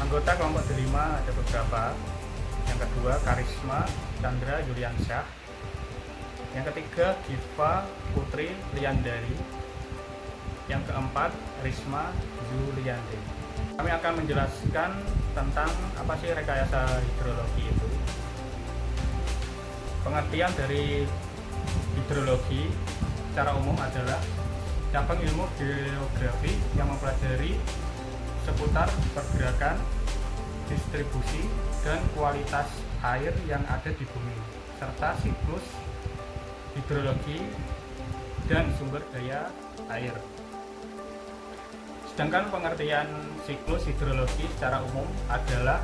Anggota kelompok delima ada beberapa. Yang kedua Karisma Chandra Yuliansyah. Yang ketiga Giva Putri Liandari. Yang keempat Risma Yulianti. Kami akan menjelaskan tentang apa sih rekayasa hidrologi itu. Pengertian dari hidrologi secara umum adalah cabang ilmu geografi yang mempelajari seputar pergerakan, distribusi, dan kualitas air yang ada di bumi, serta siklus hidrologi dan sumber daya air. Sedangkan pengertian siklus hidrologi secara umum adalah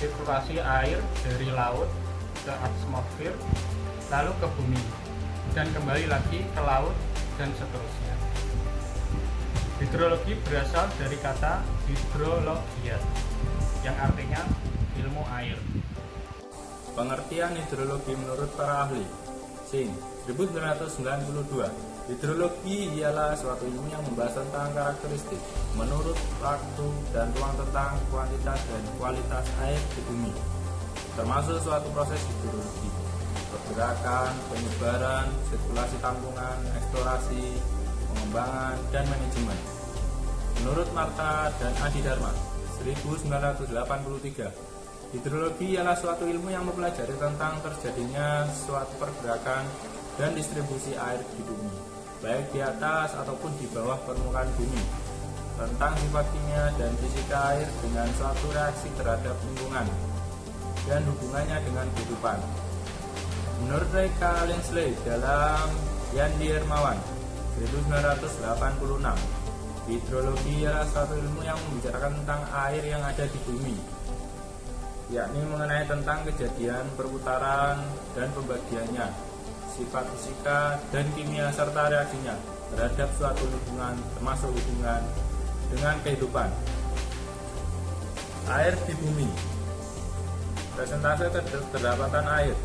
sirkulasi air dari laut ke atmosfer, lalu ke bumi, dan kembali lagi ke laut, dan seterusnya. Hidrologi berasal dari kata hidrologia, yang artinya ilmu air. Pengertian hidrologi menurut para ahli. Sing, 1992. Hidrologi ialah suatu ilmu yang membahas tentang karakteristik menurut waktu dan ruang tentang kuantitas dan kualitas air di bumi, termasuk suatu proses hidrologi, pergerakan, penyebaran, sirkulasi tampungan, eksplorasi, pengembangan, dan manajemen. Menurut Marta dan Adi Dharma, 1983, hidrologi ialah suatu ilmu yang mempelajari tentang terjadinya suatu pergerakan dan distribusi air di bumi, baik di atas ataupun di bawah permukaan bumi, tentang sifat kimia dan fisika air dengan suatu reaksi terhadap lingkungan, dan hubungannya dengan kehidupan. Menurut Reka Linsley dalam Yandi Hermawan, 1986, hidrologi ialah suatu ilmu yang membicarakan tentang air yang ada di bumi, yakni mengenai tentang kejadian perputaran dan pembagiannya, sifat fisika dan kimia serta reaksinya terhadap suatu lingkungan, termasuk hubungan dengan kehidupan. Air di bumi. Persentase keterlambatan air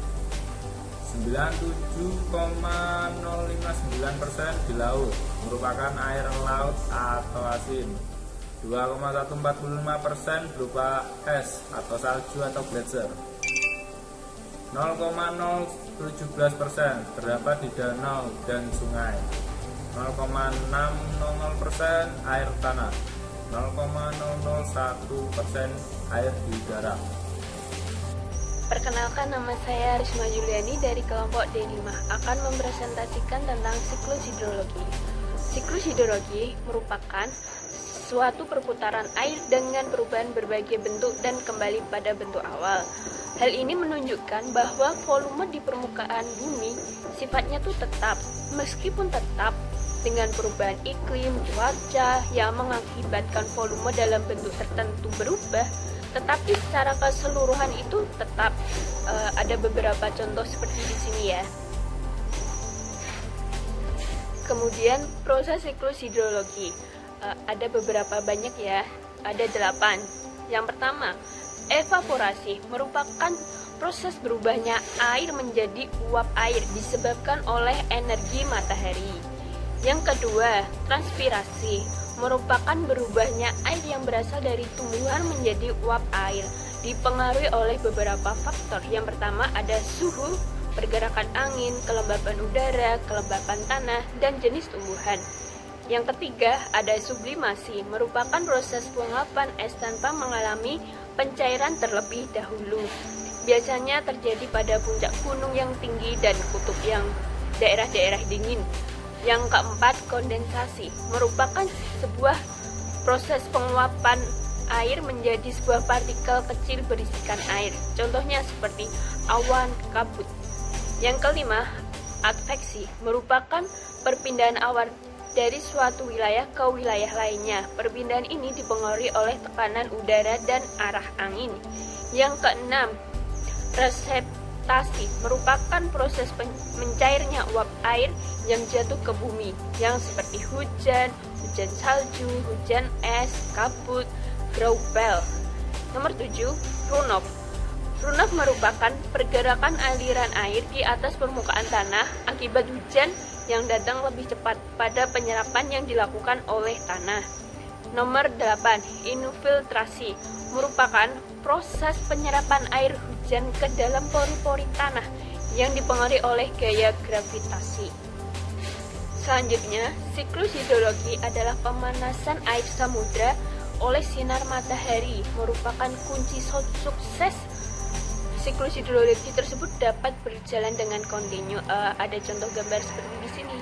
97,059% di laut, merupakan air laut atau asin. 2,145% berupa es atau salju atau glacier. 0,017% terdapat di danau dan sungai. 0,600% air tanah. 0,001% air di udara. Perkenalkan, nama saya Risma Juliani dari kelompok D5 akan mempresentasikan tentang siklus hidrologi. Siklus hidrologi merupakan suatu perputaran air dengan perubahan berbagai bentuk dan kembali pada bentuk awal. Hal ini menunjukkan bahwa volume di permukaan bumi sifatnya tuh tetap, meskipun tetap dengan perubahan iklim, cuaca yang mengakibatkan volume dalam bentuk tertentu berubah, tetapi secara keseluruhan itu tetap. Ada beberapa contoh seperti di sini ya. Kemudian proses siklus hidrologi ada beberapa banyak ya, ada 8. Yang pertama, evaporasi merupakan proses berubahnya air menjadi uap air disebabkan oleh energi matahari. Yang kedua, transpirasi merupakan berubahnya air yang berasal dari tumbuhan menjadi uap air, dipengaruhi oleh beberapa faktor. Yang pertama ada suhu, pergerakan angin, kelembapan udara, kelembapan tanah, dan jenis tumbuhan. Yang ketiga ada sublimasi, merupakan proses penguapan es tanpa mengalami pencairan terlebih dahulu. Biasanya terjadi pada puncak gunung yang tinggi dan kutub yang daerah-daerah dingin. Yang keempat, kondensasi merupakan sebuah proses penguapan air menjadi sebuah partikel kecil berisikan air. Contohnya seperti awan, kabut. Yang kelima, adveksi merupakan perpindahan awan dari suatu wilayah ke wilayah lainnya. Perpindahan ini dipengaruhi oleh tekanan udara dan arah angin. Yang keenam, preseptasi merupakan proses mencairnya uap air yang jatuh ke bumi, yang seperti hujan, hujan salju, hujan es, kabut, graupel. Nomor 7, runoff. Runoff merupakan pergerakan aliran air di atas permukaan tanah akibat hujan yang datang lebih cepat pada penyerapan yang dilakukan oleh tanah. Nomor 8, infiltrasi merupakan proses penyerapan air hujan ke dalam pori-pori tanah yang dipengaruhi oleh gaya gravitasi. Selanjutnya, siklus hidrologi adalah pemanasan air samudra oleh sinar matahari, merupakan kunci sukses. Siklus hidrologi tersebut dapat berjalan dengan kontinu. Ada contoh gambar seperti di sini.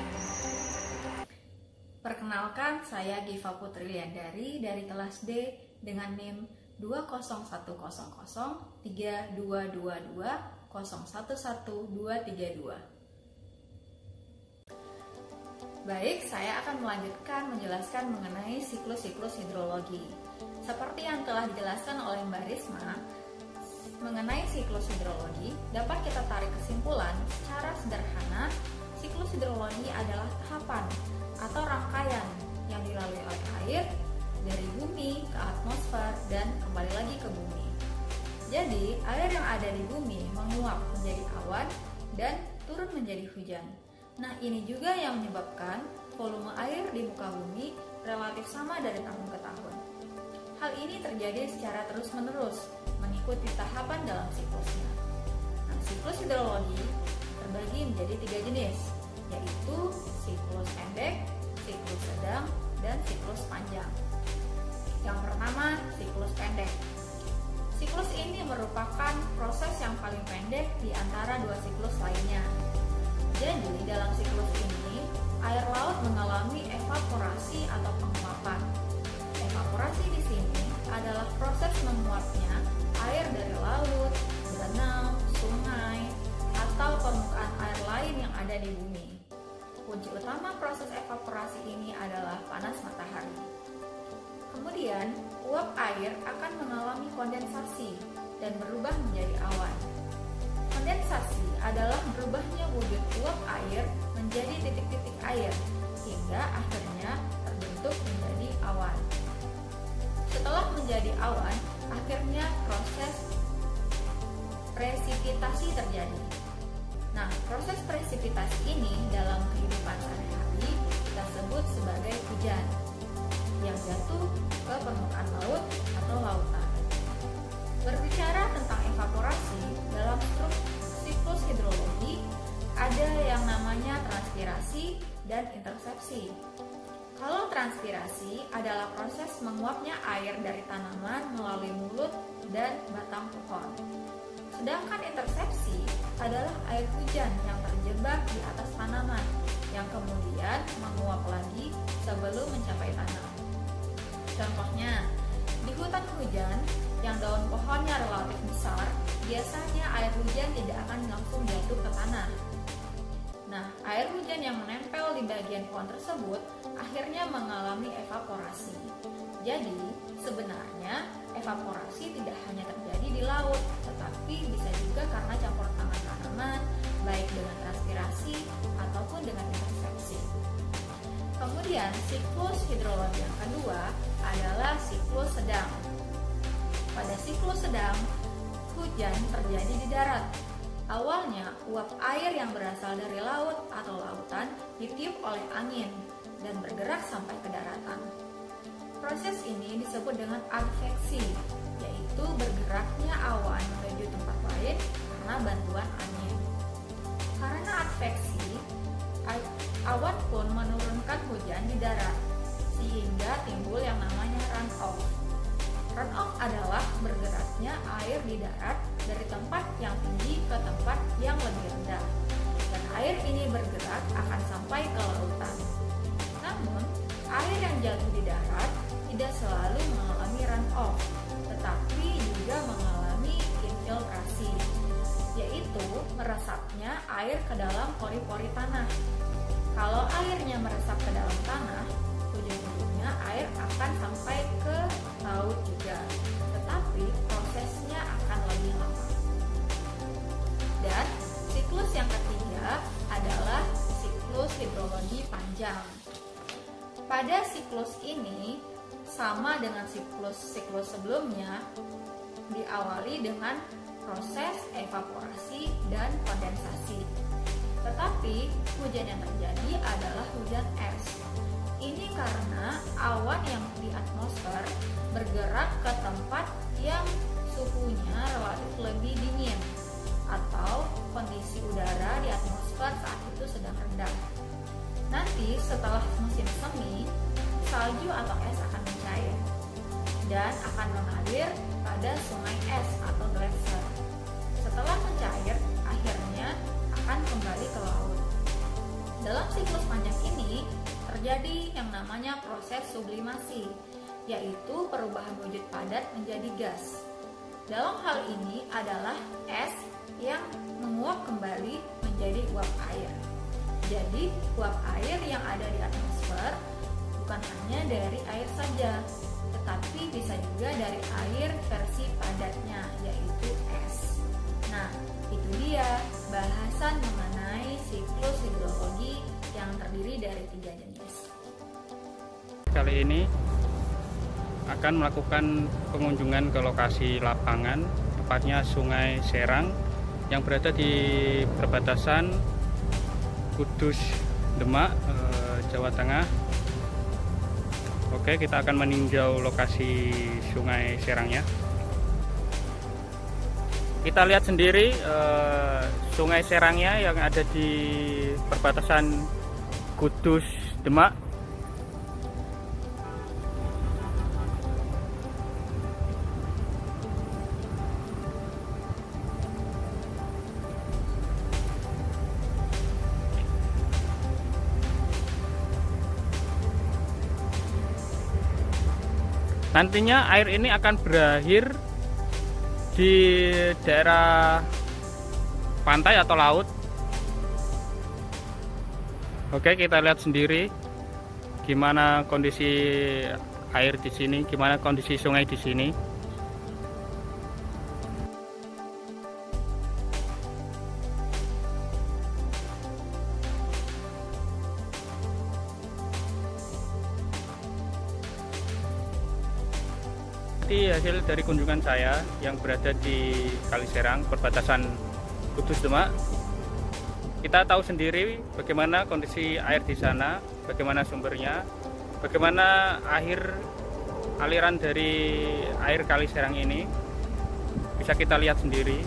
Perkenalkan, saya Giva Putri Liandari dari kelas D dengan NIM 201003222011232. Baik, saya akan melanjutkan menjelaskan mengenai siklus-siklus hidrologi. Seperti yang telah dijelaskan oleh Mbak Risma, mengenai siklus hidrologi, dapat kita tarik kesimpulan secara sederhana, siklus hidrologi adalah tahapan atau rangkaian yang dilalui oleh air dari bumi ke atmosfer dan kembali lagi ke bumi. Jadi, air yang ada di bumi menguap menjadi awan dan turun menjadi hujan. Nah, ini juga yang menyebabkan volume air di muka bumi relatif sama dari tahun ke tahun. Hal ini terjadi secara terus-menerus, mengikuti tahapan dalam siklusnya. Nah, siklus hidrologi terbagi menjadi 3 jenis, yaitu siklus pendek, siklus sedang, dan siklus panjang. Yang pertama, siklus pendek. Siklus ini merupakan proses yang paling pendek di antara dua siklus lainnya. Jadi, dalam siklus ini, air laut mengalami evaporasi atau penguapan. Evaporasi di sini adalah proses menguapnya air dari laut, danau, sungai, atau permukaan air lain yang ada di bumi. Kunci utama proses evaporasi ini adalah panas matahari. Kemudian, uap air akan mengalami kondensasi dan berubah menjadi awan. Kondensasi adalah berubahnya wujud uap air menjadi titik-titik air, hingga akhirnya terbentuk menjadi awan. Setelah menjadi awan, akhirnya proses presipitasi terjadi. Nah, proses presipitasi ini dalam kehidupan sehari-hari kita sebut sebagai hujan yang jatuh ke permukaan laut atau lautan. Berbicara tentang evaporasi, dalam siklus hidrologi ada yang namanya transpirasi dan intersepsi. Kalau transpirasi adalah proses menguapnya air dari tanaman melalui mulut dan batang pohon. Sedangkan intersepsi adalah air hujan yang terjebak di atas tanaman yang kemudian menguap lagi sebelum mencapai tanah. Contohnya, di hutan hujan yang daun pohonnya relatif besar, biasanya air hujan tidak akan langsung jatuh ke tanah. Nah, air hujan yang menempel di bagian pohon tersebut akhirnya mengalami evaporasi. Jadi, sebenarnya evaporasi tidak hanya terjadi di laut, tetapi bisa juga karena campur tangan tanaman, baik dengan transpirasi ataupun dengan intersepsi. Kemudian, siklus hidrologi yang kedua adalah siklus sedang. Pada siklus sedang, hujan terjadi di darat. Awalnya, uap air yang berasal dari laut atau lautan ditiup oleh angin dan bergerak sampai ke daratan. Proses ini disebut dengan adveksi, yaitu bergeraknya awan menuju tempat lain karena bantuan angin. Karena adveksi, awan pun menurunkan hujan di darat, sehingga timbul yang namanya runoff. Runoff adalah bergeraknya air di darat dari tempat yang tinggi ke tempat yang lebih rendah, dan air ini bergerak akan sampai ke lautan. Namun, air yang jatuh di darat tidak selalu mengalami runoff, tetapi juga mengalami infiltrasi, yaitu meresapnya air ke dalam pori-pori tanah. Kalau airnya meresap ke dalam tanah, ujung-ujungnya air akan sampai ke laut juga, tetapi prosesnya akan lebih lama. Dan siklus yang ketiga adalah siklus hidrologi panjang. Pada siklus ini, sama dengan siklus sebelumnya, diawali dengan proses evaporasi dan kondensasi. Tetapi hujan yang terjadi adalah hujan es. Ini karena awan yang di atmosfer bergerak ke tempat yang suhunya relatif lebih dingin atau kondisi udara di atmosfer saat itu sedang rendah. Nanti setelah musim semi, salju atau es akan mencair dan akan mengalir pada sungai es atau gletser. Setelah mencair, akhirnya akan kembali ke laut. Dalam siklus panjang ini terjadi yang namanya proses sublimasi, yaitu perubahan wujud padat menjadi gas. Dalam hal ini adalah es yang menguap kembali menjadi uap air. Jadi, uap air yang ada di atmosfer bukan hanya dari air saja, tetapi bisa juga dari air versi padatnya, yaitu es. Nah, itu dia bahasan mengenai siklus hidrologi yang terdiri dari 3 jenis. Kali ini akan melakukan pengunjungan ke lokasi lapangan, tepatnya Sungai Serang yang berada di perbatasan Kudus, Demak, Jawa Tengah. Oke, kita akan meninjau lokasi Sungai Serangnya. Kita lihat sendiri Sungai Serangnya yang ada di perbatasan Kudus, Demak. Nantinya air ini akan berakhir di daerah pantai atau laut. Oke, kita lihat sendiri gimana kondisi air di sini, gimana kondisi sungai di sini. Hasil dari kunjungan saya yang berada di Kali Serang, perbatasan Kudus, Demak, kita tahu sendiri bagaimana kondisi air di sana, bagaimana sumbernya, bagaimana aliran dari air Kali Serang ini bisa kita lihat sendiri.